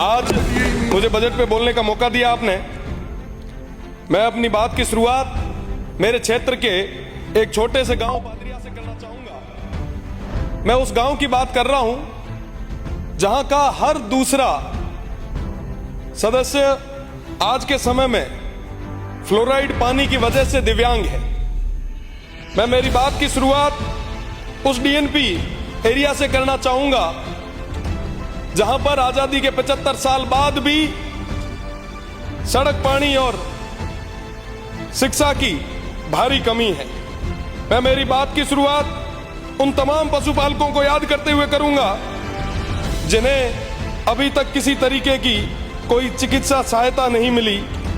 आज मुझे बजट पे बोलने का मौका दिया आपने। मैं अपनी बात की शुरुआत मेरे क्षेत्र के एक छोटे से गांव पादरिया से करना चाहूंगा। मैं उस गांव की बात कर रहा हूं जहां का हर दूसरा सदस्य आज के समय में फ्लोराइड पानी की वजह से दिव्यांग है। मैं मेरी बात की शुरुआत उस डीएनपी एरिया से करना चाहूंगा जहां पर आजादी के 75 साल बाद भी सड़क, पानी और शिक्षा की भारी कमी है। मैं मेरी बात की शुरुआत उन तमाम पशुपालकों को याद करते हुए करूंगा जिन्हें अभी तक किसी तरीके की कोई चिकित्सा सहायता नहीं मिली,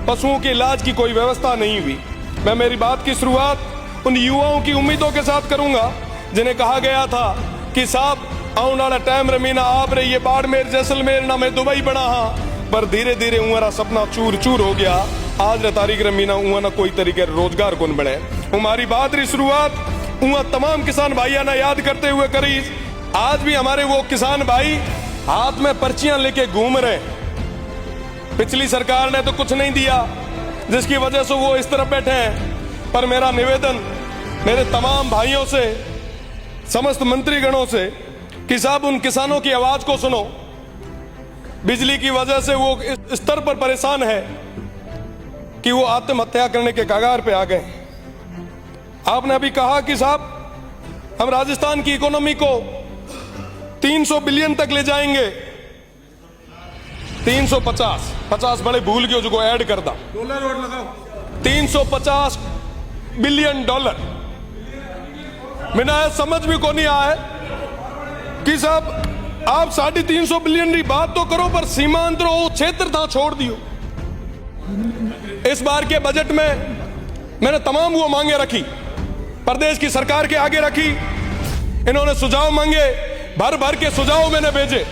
पशुओं के इलाज की कोई व्यवस्था नहीं हुई। मैं मेरी बात की शुरुआत उन युवाओं की उम्मीदों के साथ करूंगा जिन्हें कहा गया था कि साहब आने वाला टाइम रमीना आप रही है बाड़मेर जैसलमेर ना मैं दुबई बना हाँ, पर धीरे धीरे उंगरा सपना चूर चूर हो गया। आज न तारीख रमीना उंगा ना कोई तरीके रोजगार कौन बने। हमारी बात री शुरुआत उंगा तमाम किसान भाइया ना याद करते हुए करी। आज भी हमारे वो किसान भाई हाथ में पर्चियां लेके घूम रहे। पिछली सरकार ने तो कुछ नहीं दिया जिसकी वजह से वो इस तरफ बैठे हैं। पर मेरा निवेदन मेरे तमाम भाइयों से, समस्त मंत्रीगणों से कि साहब उन किसानों की आवाज को सुनो। बिजली की वजह से वो इस स्तर पर परेशान है कि वो आत्महत्या करने के कगार पे आ गए। आपने अभी कहा कि साहब हम राजस्थान की इकोनॉमी को 300 बिलियन तक ले जाएंगे। 350 बड़े भूल गए जो ऐड कर दा डॉलर और लगाओ 350 बिलियन डॉलर। मैंने समझ भी को नहीं आया कि साहब आप 350 बिलियन की बात तो करो पर सीमांत क्षेत्र था छोड़ दियो। इस बार के बजट में मैंने तमाम वो मांगे रखी, प्रदेश की सरकार के आगे रखी। इन्होंने सुझाव मांगे, भर भर के सुझाव मैंने भेजे,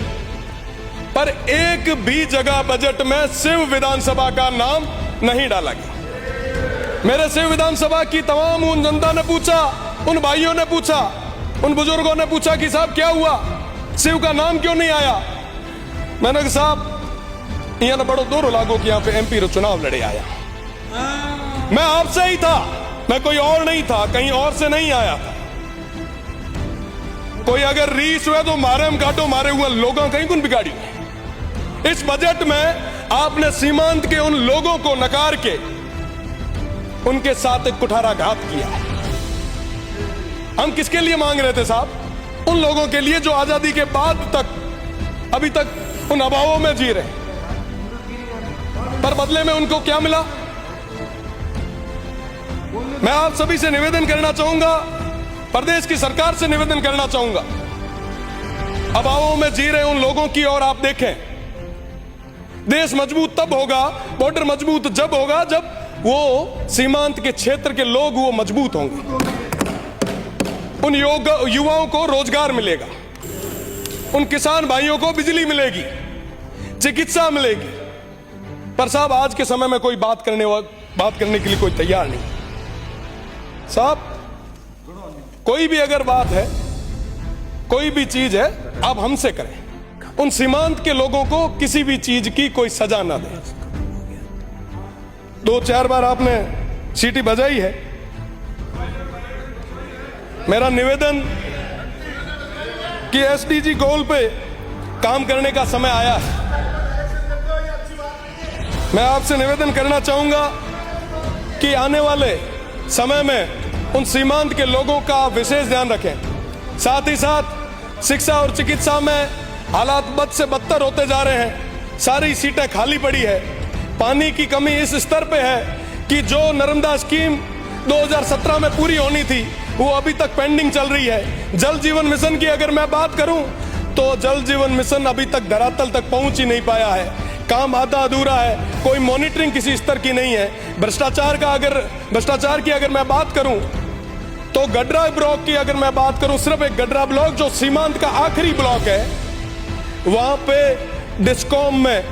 पर एक भी जगह बजट में शिव विधानसभा का नाम नहीं डाला गया। मेरे शिव विधानसभा की तमाम उन जनता ने पूछा, उन भाइयों ने पूछा, उन बुजुर्गों ने पूछा कि साहब क्या हुआ, शिव का नाम क्यों नहीं आया। मैंने कहा साहब यहाँ ना बड़ो दौर लागो कि यहाँ पे एमपी रो चुनाव लड़े आया। मैं आपसे ही था, मैं कोई और नहीं था, कहीं और से नहीं आया था। कोई अगर रीस हुआ तो मारे हम काटो, मारे हुए लोगों कहीं कुन बिगाड़ी। इस बजट में आपने सीमांत के उन लोगों को नकार के उनके साथ एक कुठाराघात किया है। हम किसके लिए मांग रहे थे साहब? उन लोगों के लिए जो आजादी के बाद तक अभी तक उन अभावों में जी रहे, पर बदले में उनको क्या मिला? मैं आप सभी से निवेदन करना चाहूंगा, प्रदेश की सरकार से निवेदन करना चाहूंगा, अभावों में जी रहे उन लोगों की ओर आप देखें। देश मजबूत तब होगा, बॉर्डर मजबूत जब होगा जब वो सीमांत के क्षेत्र के लोग वो मजबूत होंगे। उन युवाओं को रोजगार मिलेगा, उन किसान भाइयों को बिजली मिलेगी, चिकित्सा मिलेगी। पर साहब आज के समय में कोई बात करने के लिए कोई तैयार नहीं। साहब कोई भी अगर बात है, कोई भी चीज है, आप हमसे करें। उन सीमांत के लोगों को किसी भी चीज की कोई सजा ना दे। 2-4 बार आपने सीटी बजाई है। मेरा निवेदन कि एसडीजी गोल पे काम करने का समय आया है। मैं आपसे निवेदन करना चाहूंगा कि आने वाले समय में उन सीमांत के लोगों का विशेष ध्यान रखें। साथ ही साथ शिक्षा और चिकित्सा में हालात बद से बदतर होते जा रहे हैं। सारी सीटें खाली पड़ी है। पानी की कमी इस स्तर पे है कि जो नर्मदा स्कीम 2017 में पूरी होनी थी वो अभी तक पेंडिंग चल रही है। जल जीवन मिशन की अगर मैं बात करूं तो जल जीवन मिशन अभी तक धरातल तक पहुंच ही नहीं पाया है। काम आधा अधूरा है, कोई मॉनिटरिंग किसी स्तर की नहीं है। भ्रष्टाचार की अगर मैं बात करूं तो गडरा ब्लॉक की अगर मैं बात करूं, सिर्फ एक गडरा ब्लॉक जो सीमांत का आखिरी ब्लॉक है, वहां पे डिस्कॉम में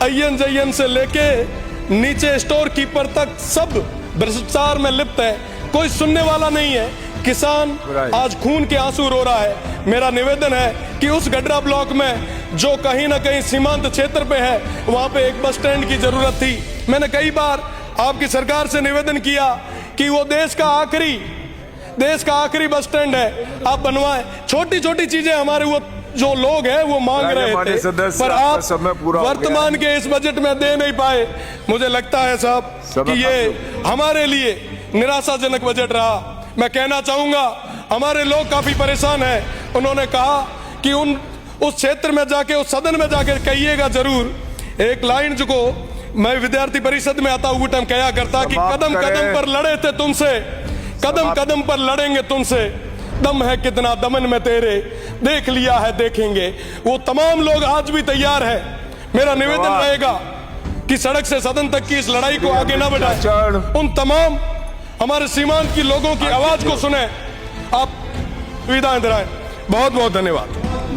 INJN से लेके नीचे स्टोर कीपर तक सब भ्रष्टाचार में लिप्त है। कोई सुनने वाला नहीं है किसान आज खून के आंसू रो रहा है। मेरा निवेदन है कि उस गडरा ब्लॉक में जो कहीं ना कहीं सीमांत क्षेत्र पे है, वहां पे एक बस स्टैंड की जरूरत थी। मैंने कई बार आपकी सरकार से निवेदन किया कि वो देश का आखिरी बस स्टैंड है, आप बनवाएं। छोटी छोटी चीजें हमारे वो जो लोग हैं वो मांग रहे थे, पर आप वर्तमान के इस बजट में दे नहीं पाए। मुझे लगता है साहब कि ये हमारे लिए निराशाजनक बजट रहा। मैं कहना चाहूंगा हमारे लोग काफी परेशान हैं। उन्होंने कहा कि उस क्षेत्र में जाके, उस सदन में जाके कहिएगा जरूर एक लाइन जो को मैं विद्यार्थी परिषद में आता हुआ टाइम कहा करता कि कदम कदम पर लड़े थे तुमसे, कदम कदम पर लड़ेंगे तुमसे, दम है कितना दमन में तेरे, देख लिया है देखेंगे। वो तमाम लोग आज भी तैयार है। मेरा निवेदन रहेगा कि सड़क से सदन तक की इस लड़ाई को आगे ना बढ़ाएं। उन तमाम हमारे सीमांत की लोगों की आवाज को सुने। आप विदाएं दिलाएं। बहुत बहुत धन्यवाद।